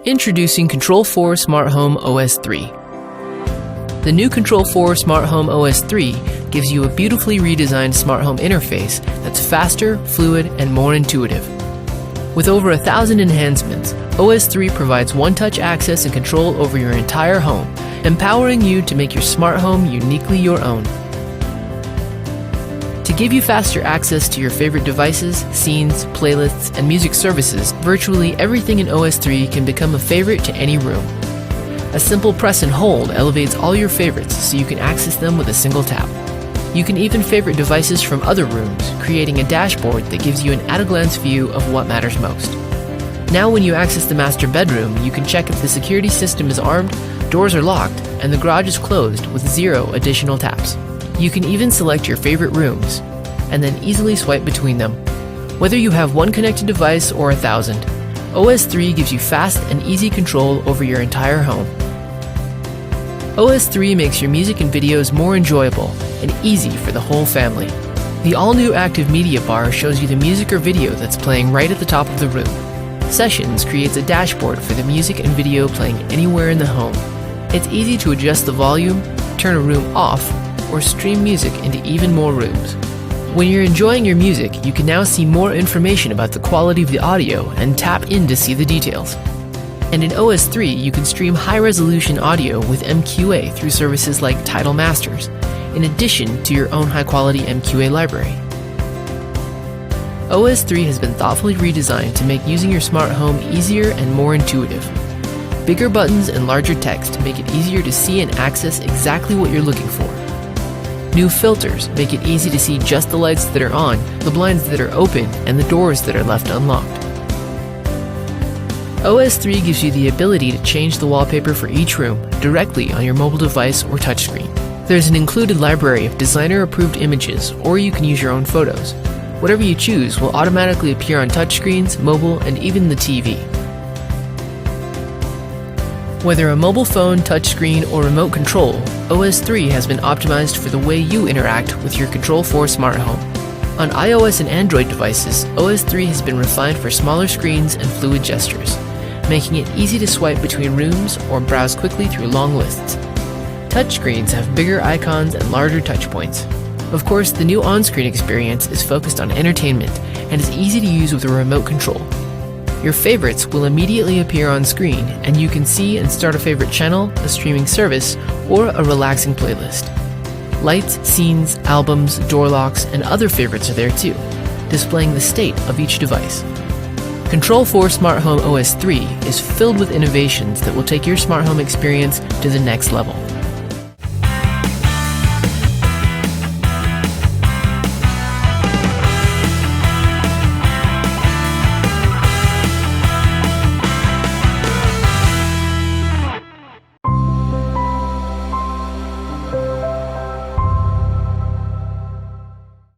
Introducing Control4 Smart Home OS 3. The new Control4 Smart Home OS 3 gives you a beautifully redesigned smart home interface that's faster, fluid, and more intuitive. With over 1,000 enhancements, OS 3 provides one-touch access and control over your entire home, empowering you to make your smart home uniquely your own. To give you faster access to your favorite devices, scenes, playlists, and music services, virtually everything in OS 3 can become a favorite to any room. A simple press and hold elevates all your favorites so you can access them with a single tap. You can even favorite devices from other rooms, creating a dashboard that gives you an at-a-glance view of what matters most. Now when you access the master bedroom, you can check if the security system is armed, doors are locked, and the garage is closed with 0 additional taps. You can even select your favorite rooms, and then easily swipe between them. Whether you have one connected device or 1,000, OS 3 gives you fast and easy control over your entire home. OS 3 makes your music and videos more enjoyable and easy for the whole family. The all-new Active Media bar shows you the music or video that's playing right at the top of the room. Sessions creates a dashboard for the music and video playing anywhere in the home. It's easy to adjust the volume, turn a room off, or stream music into even more rooms. When you're enjoying your music, you can now see more information about the quality of the audio and tap in to see the details. And in OS 3, you can stream high-resolution audio with MQA through services like Tidal Masters, in addition to your own high-quality MQA library. OS 3 has been thoughtfully redesigned to make using your smart home easier and more intuitive. Bigger buttons and larger text make it easier to see and access exactly what you're looking for. New filters make it easy to see just the lights that are on, the blinds that are open, and the doors that are left unlocked. OS 3 gives you the ability to change the wallpaper for each room directly on your mobile device or touchscreen. There's an included library of designer-approved images, or you can use your own photos. Whatever you choose will automatically appear on touchscreens, mobile, and even the TV. Whether a mobile phone, touchscreen, or remote control, OS 3 has been optimized for the way you interact with your Control4 smart home. On iOS and Android devices, OS 3 has been refined for smaller screens and fluid gestures, making it easy to swipe between rooms or browse quickly through long lists. Touchscreens have bigger icons and larger touchpoints. Of course, the new on-screen experience is focused on entertainment and is easy to use with a remote control. Your favorites will immediately appear on screen, and you can see and start a favorite channel, a streaming service, or a relaxing playlist. Lights, scenes, albums, door locks, and other favorites are there too, displaying the state of each device. Control4 Smart Home OS 3 is filled with innovations that will take your smart home experience to the next level.